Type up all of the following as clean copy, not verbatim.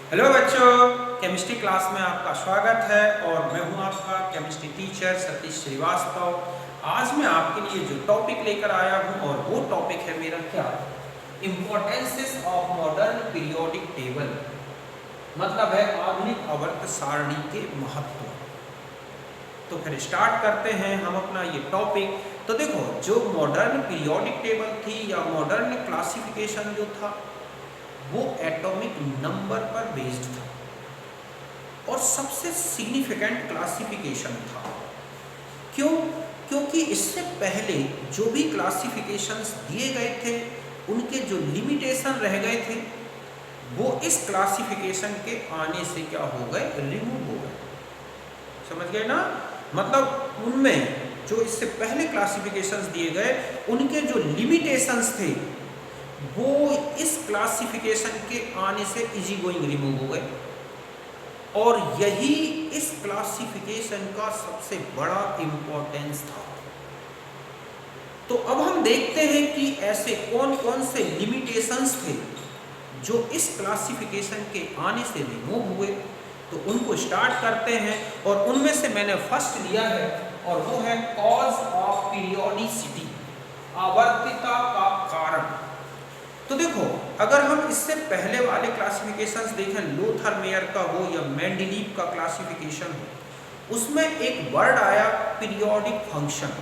Hello बच्चों, chemistry class में आपका स्वागत है और मैं हूं आपका केमिस्ट्री टीचर सतीश श्रीवास्तव। आज मैं आपके लिए जो टॉपिक लेकर आया हूं और वो टॉपिक है मेरा क्या, importances of modern periodic table, मतलब है आधुनिक आवर्त सारणी के महत्व। तो फिर स्टार्ट करते हैं हम अपना ये टॉपिक। तो देखो, जो मॉडर्न पीरियोडिक टेबल थी या मॉडर्न क्लासिफिकेशन जो था वो एटॉमिक नंबर पर बेस्ड था और सबसे सिग्निफिकेंट क्लासिफिकेशन था। क्यों? क्योंकि इससे पहले जो भी क्लासिफिकेशंस दिए गए थे उनके जो लिमिटेशन रह गए थे वो इस क्लासिफिकेशन के आने से क्या हो गए, रिमूव हो गए। समझ गए ना? मतलब उनमें जो इससे पहले क्लासिफिकेशंस दिए गए उनके जो लिमिटेशंस थे वो इस क्लासिफिकेशन के आने से इजी गोइंग रिमूव हो गए और यही इस क्लासिफिकेशन का सबसे बड़ा इंपॉर्टेंस था। तो अब हम देखते हैं कि ऐसे कौन कौन से लिमिटेशंस थे जो इस क्लासिफिकेशन के आने से रिमूव हुए। तो उनको स्टार्ट करते हैं और उनमें से मैंने फर्स्ट लिया है और वो है कॉज ऑफ पीरियोडिसिटी, आवर्तिता का कारण। तो देखो, अगर हम इससे पहले वाले क्लासिफिकेशंस देखें, लोथर मेयर का हो या मेंडलीव का क्लासिफिकेशन हो, उसमें एक वर्ड आया पीरियोडिक फंक्शन।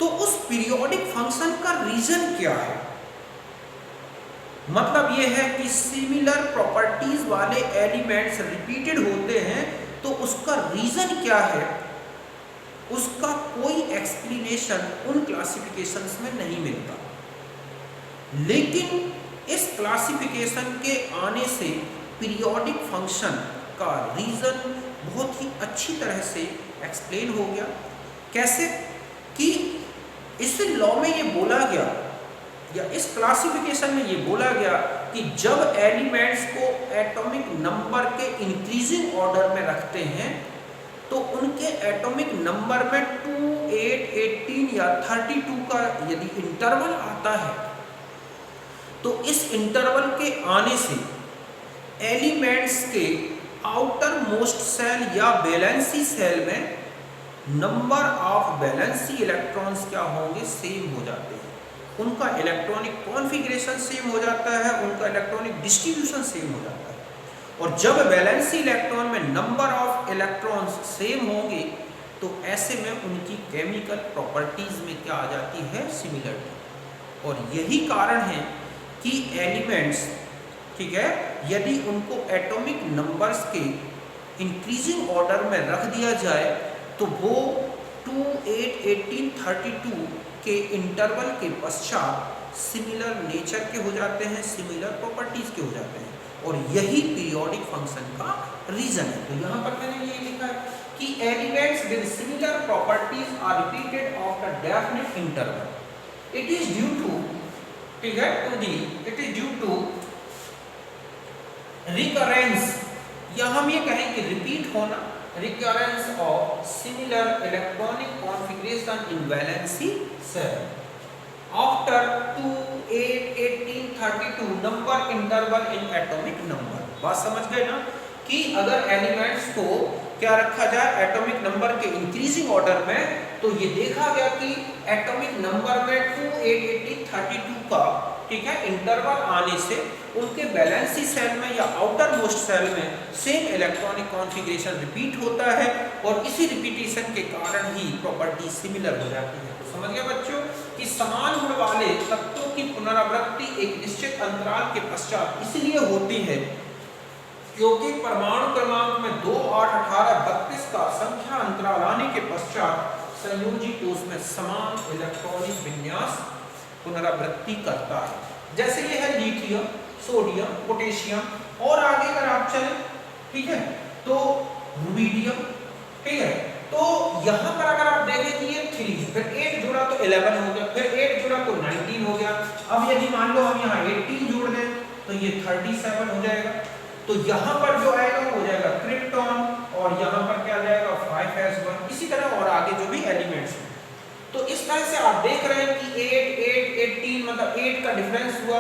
तो उस पीरियोडिक फंक्शन का रीजन क्या है? मतलब यह है कि सिमिलर प्रॉपर्टीज वाले एलिमेंट्स रिपीटेड होते हैं तो उसका रीजन क्या है, उसका कोई एक्सप्लेनेशन उन क्लासिफिकेशंस में नहीं मिलता। लेकिन इस क्लासिफिकेशन के आने से पीरियोडिक फंक्शन का रीजन बहुत ही अच्छी तरह से एक्सप्लेन हो गया। कैसे? कि इस लॉ में ये बोला गया या इस क्लासिफिकेशन में ये बोला गया कि जब एलिमेंट्स को एटॉमिक नंबर के इंक्रीजिंग ऑर्डर में रखते हैं तो उनके एटॉमिक नंबर में 2, 8, 18 या 32 का यदि इंटरवल आता है तो इस इंटरवल के आने से एलिमेंट्स के आउटर मोस्ट सेल या वैलेंसी सेल में नंबर ऑफ वैलेंसी इलेक्ट्रॉन्स क्या होंगे, सेम हो जाते हैं। उनका इलेक्ट्रॉनिक कॉन्फ़िगरेशन सेम हो जाता है, उनका इलेक्ट्रॉनिक डिस्ट्रीब्यूशन सेम हो जाता है। और जब वैलेंसी इलेक्ट्रॉन में नंबर ऑफ इलेक्ट्रॉन्स सेम होंगे तो ऐसे में उनकी केमिकल प्रॉपर्टीज में क्या आ जाती है, सिमिलरिटी। और यही कारण है कि एलिमेंट्स, ठीक है, यदि उनको एटॉमिक नंबर्स के इंक्रीजिंग ऑर्डर में रख दिया जाए तो वो 2, 8, 18, 32 के इंटरवल के पश्चात सिमिलर नेचर के हो जाते हैं, सिमिलर प्रॉपर्टीज के हो जाते हैं। और यही पीरियोडिक फंक्शन का रीजन है। तो यहाँ पर मैंने ये लिखा है कि elements with similar properties are repeated after definite interval. It is due to, ठीक है, it is due to recurrence, या हम ये कहें कि रिपीट होना, recurrence of similar electronic configuration in valency cell after 2, 8, 18, 32 number interval in atomic number। बात समझ गए ना कि अगर एलिमेंट्स को क्या रखा जाए एटॉमिक नंबर के इंक्रीजिंग ऑर्डर में, तो ये देखा गया कि एटॉमिक नंबर में 2, 8, 18, 32 का, ठीक है, इंटरवल आने से उनके वैलेंसी सेल में या आउटर मोस्ट सेल में सेम इलेक्ट्रॉनिक कॉन्फ़िगरेशन रिपीट होता है और इसी रिपीटेशन के कारण ही प्रॉपर्टी सिमिलर हो जाती है। तो समझ गए बच्चों कि समान गुण वाले तत्वों की पुनरावृत्ति एक निश्चित अंतराल के पश्चात इसलिए होती है क्योंकि परमाणु क्रमांक में 2, 8, 18, 32 का संख्या अंतराल आने के पश्चात संयोजी कोष में समान इलेक्ट्रॉनिक विन्यास पुनरावृत्ति करता है। जैसे ये है लिथियम, सोडियम, पोटेशियम और आगे अगर आप चलें, ठीक है, तो रुबिडियम, ठीक है। तो यहाँ पर अगर आप देखें कि ये 3, फिर 8 जोड़ा तो 11 हो गया, फिर 8 जोड़ा तो 19 हो गया। अब यदि मान लो हम यहाँ 18 जोड़ दें तो ये 37 हो जाएगा। तो यहाँ पर जो आएगा वो हो जाएगा क्रिप्टॉन और यहाँ पर क्या जाएगा 5s1, इसी तरह और आगे जो भी एलिमेंट्स हैं। तो इस तरह से आप देख रहे हैं कि 8, 8, 18 मतलब 8 का डिफरेंस हुआ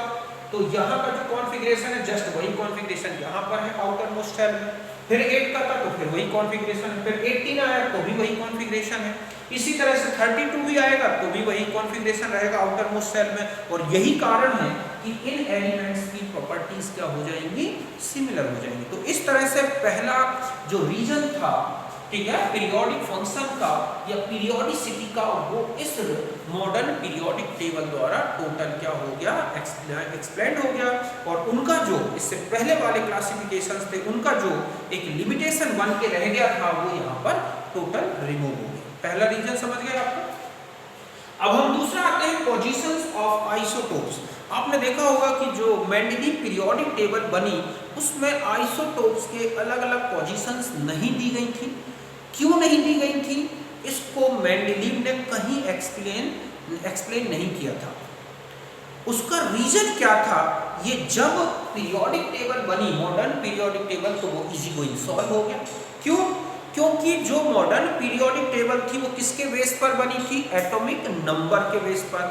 तो यहाँ का जो कॉन्फ़िगरेशन है जस्ट वही कॉन्फ़िगरेशन यहाँ पर है आउटर मोस्ट सेल में। फिर 8 का था तो फिर वही कॉन्फ़िगरेशन है, फिर 18 आया तो भी वही कॉन्फ़िगरेशन है। इसी तरह से 32 भी आएगा तो भी वही कॉन्फ़िगरेशन रहेगा आउटर मोस्ट सेल में। और यही कारण है कि इन एलिमेंट्स की प्रॉपर्टीज क्या हो जाएंगी, सिमिलर हो जाएंगी। तो इस तरह से पहला जो रीजन था, ठीक है, पीरियोडिक फंक्शन का या पीरियोडिसिटी का, वो इस मॉडर्न पीरियोडिक टेबल द्वारा टोटल क्या हो गया, एक्सप्लेंड हो गया। और उनका जो इससे पहले वाले क्लासिफिकेशंस थे उनका जो एक लिमिटेशन बन के रह गया था वो यहाँ पर टोटल रिमूव हो गया। पहला रीजन समझ गए आपको। अब हम दूसरा आते हैं पोजीशंस ऑफ आइसोटोप्स। आपने देखा होगा कि जो मेंडेलीव पीरियोडिक टेबल बनी उसमें आइसोटोप्स के अलग अलग पोजीशंस नहीं दी गई थी। क्यों नहीं दी गई थी, इसको मेंडेलीव ने कहीं एक्सप्लेन नहीं किया था। उसका रीजन क्या था, ये जब पीरियोडिक टेबल बनी, मॉडर्न पीरियोडिक टेबल, तो वो इजी गोइंग सॉल्व हो गया। क्यों? क्योंकि जो मॉडर्न पीरियोडिक टेबल थी वो किसके बेस पर बनी थी, एटॉमिक नंबर के बेस पर।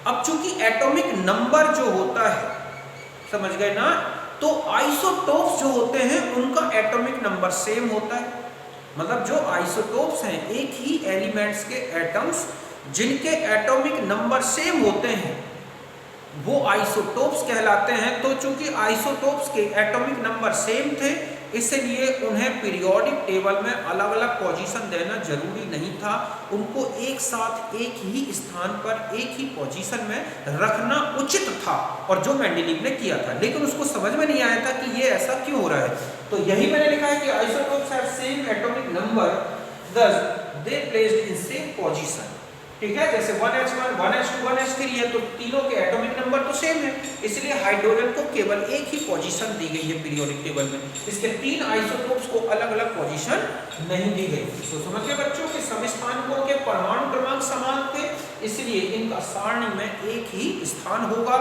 अब चूंकि एटॉमिक नंबर जो होता है, समझ गए ना, तो आइसोटोप्स जो होते हैं उनका एटॉमिक नंबर सेम होता है। मतलब जो आइसोटोप्स हैं, एक ही एलिमेंट्स के एटम्स जिनके एटॉमिक नंबर सेम होते हैं वो आइसोटोप्स कहलाते हैं। तो चूंकि आइसोटोप्स के एटॉमिक नंबर सेम थे इसलिए उन्हें पीरियोडिक टेबल में अलग अलग पोजीशन देना जरूरी नहीं था। उनको एक साथ एक ही स्थान पर एक ही पोजीशन में रखना उचित था, और जो मेंडेलीव ने किया था। लेकिन उसको समझ में नहीं आया था कि ये ऐसा क्यों हो रहा है। तो यही मैंने लिखा है कि isotopes have same atomic number, thus they placed in same position। ठीक है, जैसे 1h1, 1h2, 1h3 है तो तीनों के एटॉमिक नंबर तो सेम है, इसलिए हाइड्रोजन को केवल एक ही पोजीशन दी गई है पीरियोडिक टेबल में। इसके तीन आइसोटोप्स को अलग अलग पोजीशन नहीं दी गई। तो समझिए बच्चों के समस्थानिकों के परमाणु क्रमांक समान थे, इसलिए इनका सारणी में एक ही स्थान होगा।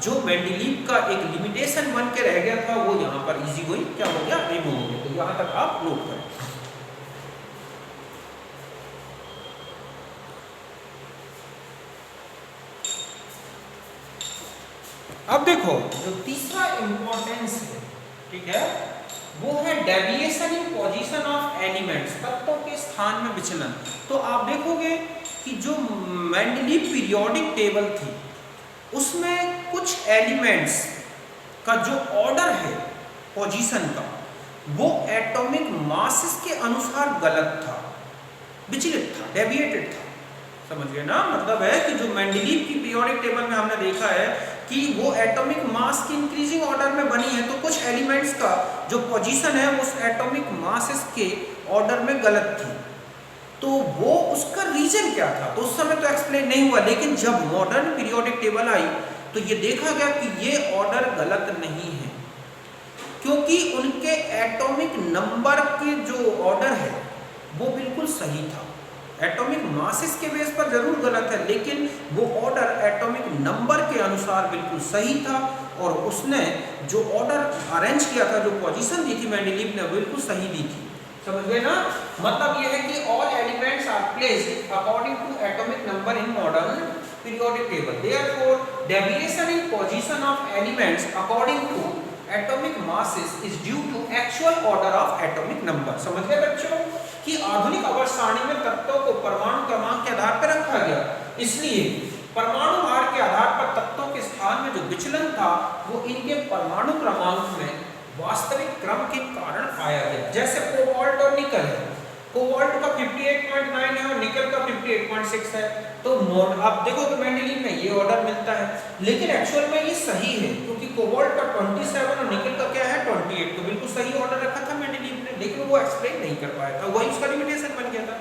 जो मेंडेलीव का एक लिमिटेशन बन के रह गया था वो यहाँ पर इजी गोइंग क्या हो गया, रिमूव हो गया। तो यहाँ तक आप नोट करें। अब देखो जो तीसरा इंपॉर्टेंस है, ठीक है, वो है deviation in position of elements, तत्वों के स्थान में विचलन। तो आप देखोगे कि जो मेंडेलीव पीरियोडिक टेबल थी उसमें कुछ एलिमेंट्स का जो ऑर्डर है पोजीशन का वो एटॉमिक मासेस के अनुसार गलत था, विचलित था, डेविएटेड था। समझ गए ना, मतलब है कि जो मेंडेलीव की पीरियोडिक टेबल में हमने देखा है कि वो एटॉमिक मास की इंक्रीजिंग ऑर्डर में बनी है, तो कुछ एलिमेंट्स का जो पोजीशन है उस एटॉमिक मासेस के ऑर्डर में गलत थी। तो वो उसका रीजन क्या था, तो उस समय तो एक्सप्लेन नहीं हुआ। लेकिन जब मॉडर्न पीरियोडिक टेबल आई तो ये देखा गया कि ये ऑर्डर गलत नहीं है, क्योंकि उनके एटॉमिक नंबर के जो ऑर्डर है वो बिल्कुल सही था। एटॉमिक मासेस के बेस पर जरूर गलत है, लेकिन वो ऑर्डर एटॉमिक नंबर के अनुसार बिल्कुल सही था। और उसने जो ऑर्डर अरेंज किया था, जो पोजीशन दी थी मेंडेलीव ने, बिल्कुल सही दी थी। समझ गए ना, मतलब ये है कि all elements are placed according to atomic number in modern periodic table. Therefore deviation in position of elements according to atomic masses is due to actual order of atomic number. समझ गए बच्चों कि आधुनिक आवर्त सारणी में तत्वों को परमाणु क्रमांक के आधार पर रखा गया, इसलिए परमाणु भार के आधार पर तत्वों के स्थान में जो विचलन था वो इनके परमाणु क्रमांक में वास्तविक क्रम के कारण पाया गया। जैसे कोबाल्ट और निकल है, कोबाल्ट का 58.9 है और निकल का 58.6 है। तो आप देखो कि मेंडेलीव में ये ऑर्डर मिलता है, लेकिन एक्चुअल में ये सही है, क्योंकि कोबाल्ट का 27 और निकल का क्या है 28, तो बिल्कुल सही ऑर्डर रखा था मेंडेलीव ने, लेकिन वो एक्सप्लेन नहीं कर पाया था, वही उसका लिमिटेशन बन गया था।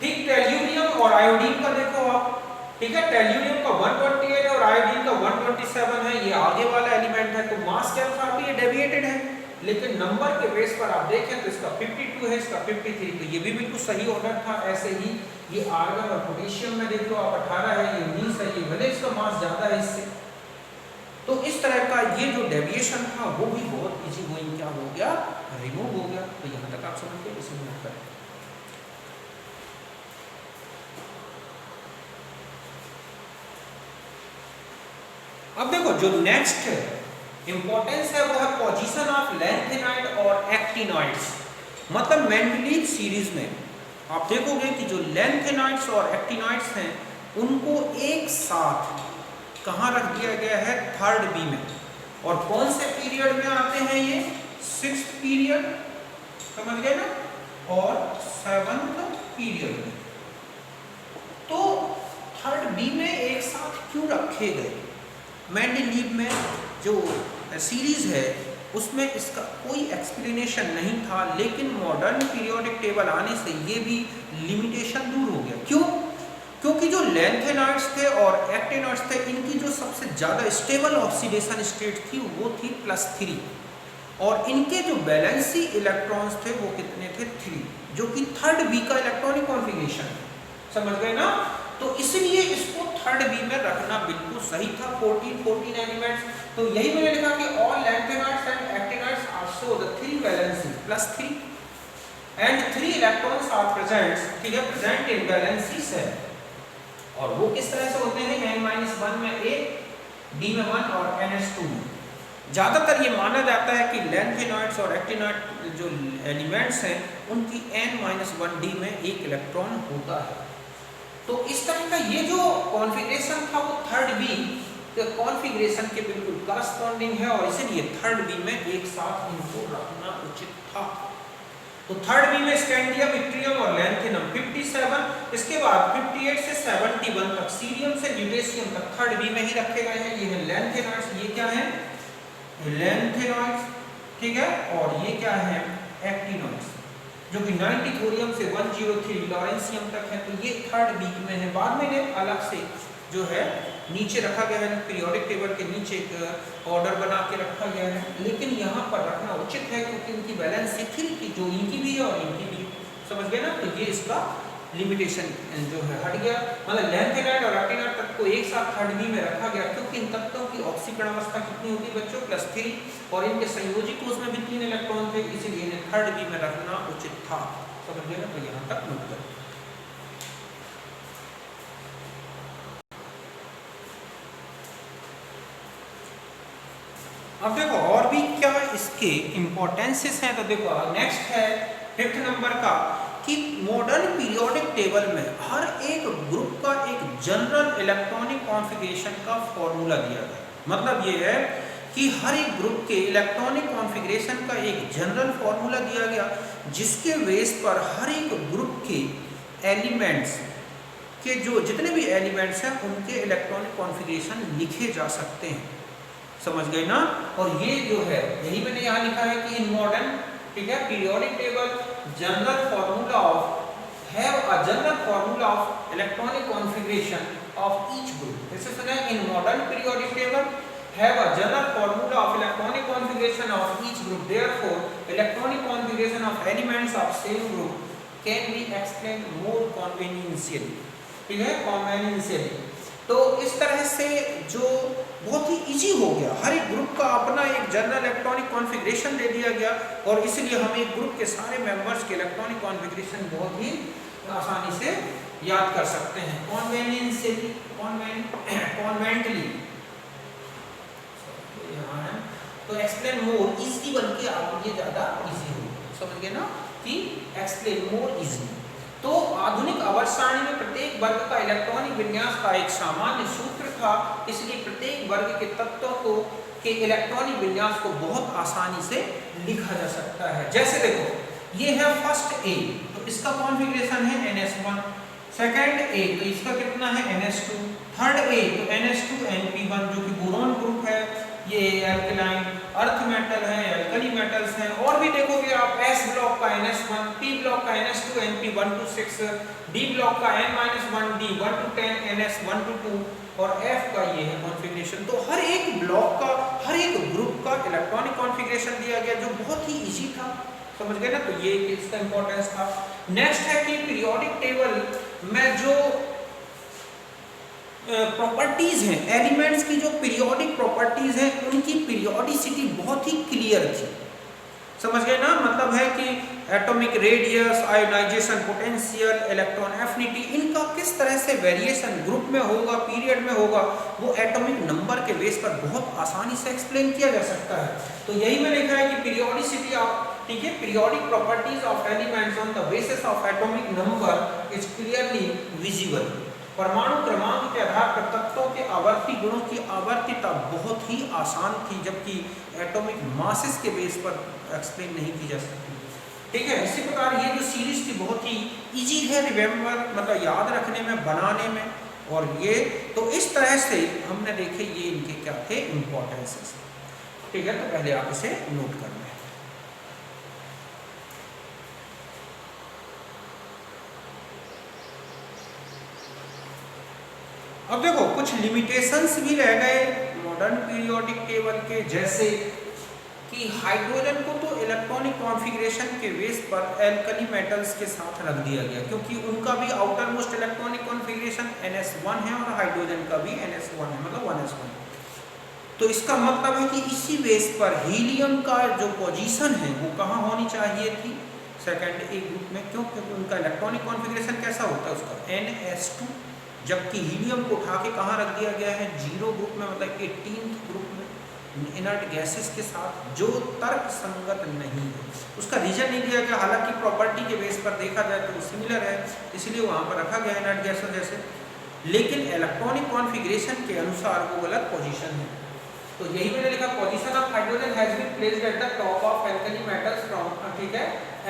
ठीक, टेल्यूरियम और आयोडीन का देखो आप, ठीक है, टेल्यूरियम का 128 और आयोडीन का 127 है, ये आगे वाला एलिमेंट है, तो मास के अनुसार भी ये डेविएटेड है। लेकिन नंबर के बेस पर आप देखें तो इसका 52 है, इसका 53, तो ये भी बिल्कुल सही ऑर्डर था। ऐसे ही ये आर्गन और पोटेशियम में देख लो आप 18 है, ये 19 है, ये भले इसका मास ज्यादा है इससे। तो इस तरह का ये जो डेविएशन था वो भी बहुत इजी गोइंग क्या हो गया, रिमूव हो गया। तो यहाँ तक आप समझ गए, इसे नोट करें। अब देखो जो नेक्स्ट इंपॉर्टेंस है वो है पोजीशन ऑफ लैंथेनाइड और एक्टिनॉइड्स। मतलब मेंडलीव सीरीज में आप देखोगे कि जो लैंथेनाइड्स और एक्टिनॉइड्स हैं उनको एक साथ कहाँ रख दिया गया है, थर्ड बी में। और कौन से पीरियड में आते हैं ये, सिक्स्थ पीरियड, समझ गए ना, और सेवंथ पीरियड में। तो थर्ड बी में एक साथ क्यों रखे गए? मेंडलीव में जो सीरीज है उसमें इसका कोई एक्सप्लेनेशन नहीं था, लेकिन मॉडर्न पीरियोडिक टेबल आने से ये भी लिमिटेशन दूर हो गया। क्यों? क्योंकि जो लैंथेनाइड्स थे और एक्टिनॉइड्स थे इनकी जो सबसे ज़्यादा स्टेबल ऑक्सीडेशन स्टेट थी वो थी +3, और इनके जो वैलेंसी इलेक्ट्रॉन्स थे वो कितने थे, 3, जो कि थर्ड बी का इलेक्ट्रॉनिक कॉन्फ़िगरेशन है। समझ गए ना? तो इसलिए इसको थर्ड बी में रखना बिल्कुल सही था। 14 एलिमेंट्स, तो यही मैंने लिखा कि all lanthanides and actinides are show the 3 valency +3 and 3 electrons are present, ठीक है, प्रेजेंट इन वैलेंसी सेल। और वो किस तरह से होते हैं, n-1 में एक, d में 1 और ns2 में। ज़्यादातर ये माना जाता है कि लैंथेनाइड्स और एक्टिनॉइड जो एलिमेंट्स हैं उनकी n-1 d में एक इलेक्ट्रॉन होता है। तो इस तरह का ये जो कॉन्फ़िगरेशन था वो थर्ड बी के कॉन्फ़िगरेशन के बिल्कुल करस्पॉन्डिंग है, और इसीलिए थर्ड बी में एक साथ इनको रखना उचित था। तो थर्ड बी में स्कैंडियम, इट्रियम और लैंथेनम 57, इसके बाद 58 से 71 तक सीरियम से ल्यूटेशियम तक थर्ड बी में ही रखे गए हैं। ये है लैंथेनाइड्स, ये क्या है, लैंथेनाइड्स, ठीक है, और ये क्या है, एक्टिनॉइड्स, जो कि 90 थोरियम से 103 लॉरेंसियम तक है। तो ये थर्ड बी में है। बाद में इन्हें अलग से जो है नीचे रखा गया है, पीरियोडिक टेबल के नीचे एक ऑर्डर बना के रखा गया है, लेकिन यहाँ पर रखना उचित है क्योंकि इनकी वैलेंसी 3 की, जो इनकी भी है और इनकी भी, समझ गए ना? तो ये इसका लिमिटेशन जो है हट गया। मतलब लैंथेनाइड और एक्टिनॉइड तक को एक साथ थर्ड बी में रखा गया क्योंकि इन तत्वों की ऑक्सीकरण अवस्था कितनी होती है बच्चों, +3, और इनके संयोजी कोष में भी 3 इलेक्ट्रॉन थे, इसीलिए इन्हें थर्ड बी में रखना उचित था। समझ गए ना? तो यहाँ तक नोट करें। अब देखो और भी क्या इसके इम्पोर्टेंसेस हैं। तो देखो नेक्स्ट है 5th नंबर का कि मॉडर्न पीरियोडिक टेबल में हर एक ग्रुप का एक जनरल इलेक्ट्रॉनिक कॉन्फ़िगरेशन का फॉर्मूला दिया गया। मतलब ये है कि हर एक ग्रुप के इलेक्ट्रॉनिक कॉन्फ़िगरेशन का एक जनरल फॉर्मूला दिया गया, जिसके बेस पर हर एक ग्रुप के एलिमेंट्स के जो जितने भी एलिमेंट्स हैं उनके इलेक्ट्रॉनिक कॉन्फ़िगरेशन लिखे जा सकते हैं। समझ गए ना? और ये जो है यही मैंने यहाँ लिखा है कि इन मॉडर्न, ठीक है, periodic table general formula of have a general formula of electronic configuration of each group. जैसे सुना है, in modern periodic table have a general formula of electronic configuration of each group, therefore electronic configuration of elements of same group can be explain more conveniently, ठीक है, कन्वीनियंशियली। तो इस तरह से जो बहुत ही इजी हो गया, हर एक ग्रुप का अपना एक जनरल इलेक्ट्रॉनिक कॉन्फ़िगरेशन दे दिया गया, और इसलिए हम एक ग्रुप के सारे मेंबर्स के इलेक्ट्रॉनिक कॉन्फ़िगरेशन बहुत ही आसानी से याद कर सकते हैं। कन्वीनियंशियली, कॉन्वेंटली यहाँ है, तो एक्सप्लेन मोर इजी बन के आपके लिए ज़्यादा इजी हो। समझ गए ना कि एक्सप्लेन मोर इजी। तो आधुनिक आवर्त सारणी में प्रत्येक वर्ग का इलेक्ट्रॉनिक विन्यास का एक सामान्य सूत्र था, इसलिए प्रत्येक वर्ग के तत्वों को के इलेक्ट्रॉनिक विन्यास को बहुत आसानी से लिखा जा सकता है। जैसे देखो ये है फर्स्ट ए, तो इसका कॉन्फ़िगरेशन है ns1, सेकंड ए तो इसका कितना है ns2, थर्ड ए तो ns2 np1 जो कि बोरॉन ग्रुप है, ये एल्कलाइन अर्थ मेटल है, एल्कली मेटल्स हैं। और भी देखोगे आप s ब्लॉक का ns1, p ब्लॉक का ns2 np1 to 6, d block का n-1 d 1 to 10 ns1 to 2, और f का ये है कॉन्फ़िगरेशन। तो हर एक ब्लॉक का, हर एक ग्रुप का इलेक्ट्रॉनिक कॉन्फ़िगरेशन दिया गया जो बहुत ही इजी था। समझ गए ना? तो ये इसका इंपॉर्टेंस था। नेक्स्ट है कि पीरियोडिक टेबल में जो प्रॉपर्टीज हैं, एलिमेंट्स की जो पीरियोडिक प्रॉपर्टीज हैं उनकी पीरियोडिसिटी बहुत ही क्लियर थी। समझ गए ना? मतलब है कि atomic radius, ionization potential, electron affinity, इनका किस तरह से वेरिएशन ग्रुप में होगा, पीरियड में होगा, वो एटॉमिक नंबर के बेस पर बहुत आसानी से एक्सप्लेन किया जा सकता है। तो यही में लिखा है कि पीरियोडिसिटी ऑफ, ठीक है, periodic properties of elements on the basis of atomic number is clearly visible. परमाणु क्रमांक के आधार पर तत्वों के आवर्ती गुणों की आवर्तीता बहुत ही आसान थी, जबकि एटॉमिक मासेस के बेस पर एक्सप्लेन नहीं की जा सकती। ठीक है, इसी प्रकार ये जो सीरीज थी बहुत ही इजी है रिमेम्बर, मतलब याद रखने में, बनाने में। और ये तो इस तरह से हमने देखे ये इनके क्या थे इंपॉर्टेंसेस। ठीक है, तो पहले आप इसे नोट करना है। अब देखो कुछ लिमिटेशंस भी रह गए मॉडर्न पीरियोडिक टेबल के, जैसे कि हाइड्रोजन को तो इलेक्ट्रॉनिक कॉन्फ़िगरेशन के बेस पर एल्कली मेटल्स के साथ रख दिया गया, क्योंकि उनका भी outer most electronic configuration NS1 है और हाइड्रोजन का भी NS1 है, मतलब 1s1। तो इसका मतलब है कि इसी बेस पर हीलियम का जो पोजीशन है वो कहाँ होनी चाहिए थी, सेकेंड ए ग्रुप में। क्यों? क्योंकि उनका इलेक्ट्रॉनिक कॉन्फ़िगरेशन कैसा होता है उसका, NS2, जबकि हीलियम को उठा के कहाँ रख दिया गया है, 0 ग्रुप में, मतलब 18th ग्रुप में, इनर्ट गैसेस के साथ, जो तर्क संगत नहीं है। उसका रीजन नहीं दिया गया, हालांकि प्रॉपर्टी के बेस पर देखा जाए तो सिमिलर है, इसलिए वहाँ पर रखा गया इनर्ट गैसेस जैसे, लेकिन इलेक्ट्रॉनिक कॉन्फ़िगरेशन के अनुसार वो गलत पोजीशन है। तो यही मैंने लिखा, position of hydrogen has been placed at the top of alkali metals from, ठीक है,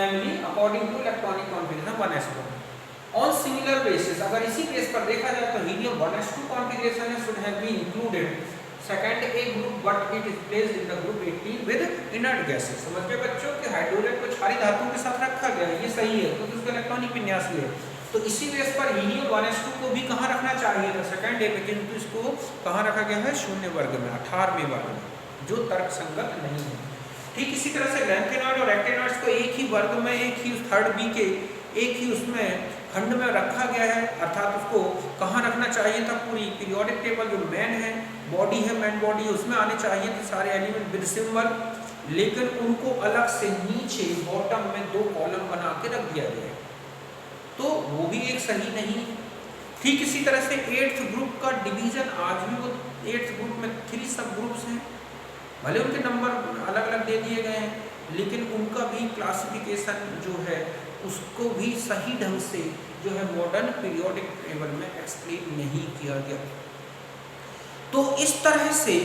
Mg according to electronic configuration 1s1 on similar basis. अगर इसी बेस पर देखा जाए तो helium 1s2 configuration should have been included second A group, but it is placed in the group 18 with inert gases. समझ गए बच्चों कि हाइड्रोजन को क्षारीय धातुओं के साथ रखा गया है, ये सही है क्योंकि उसका इलेक्ट्रॉनिक विन्यास है। तो इसी बेस पर हीलियम 1s2 को भी कहाँ रखना चाहिए था, सेकंड ए में, किंतु इसको कहाँ रखा गया है, शून्य वर्ग में, 18वें वर्ग में, जो तर्क संगत नहीं है। ठीक इसी तरह से लैंथेनॉइड और एक्टेनॉइड्स को एक ही वर्ग में, एक ही थर्ड बी के एक ही उसमें खंड में रखा गया है, अर्थात उसको कहाँ रखना चाहिए था, पूरी पीरियोडिक टेबल जो मेन है बॉडी है, मेन बॉडी, उसमें आने चाहिए थे सारे एलिमेंट विद सिंबल, लेकिन उनको अलग से नीचे बॉटम में 2 कॉलम बना के रख दिया गया है, तो वो भी एक सही नहीं। ठीक इसी तरह से 8th ग्रुप का डिवीजन, आज भी वो 8th ग्रुप में 3 सब ग्रुप्स हैं, भले उनके नंबर अलग अलग दे दिए गए हैं, लेकिन उनका भी क्लासिफिकेशन जो है उसको भी सही ढंग से जो है मॉडर्न पीरियोडिक टेबल में एक्सप्लेन नहीं किया गया। तो इस तरह से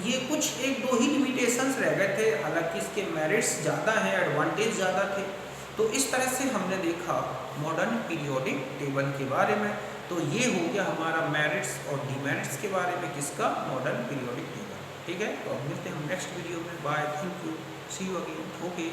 ये कुछ 1-2 ही लिमिटेशंस रह गए थे, हालांकि इसके मेरिट्स ज़्यादा हैं, एडवांटेज ज़्यादा थे। तो इस तरह से हमने देखा मॉडर्न पीरियोडिक टेबल के बारे में। तो ये हो गया हमारा मेरिट्स और डिमेरिट्स के बारे में किसका, मॉडर्न पीरियोडिक टेबल। ठीक है, तो अब मिलते हैं हम नेक्स्ट वीडियो में। Bye, thank you, see you again, okay.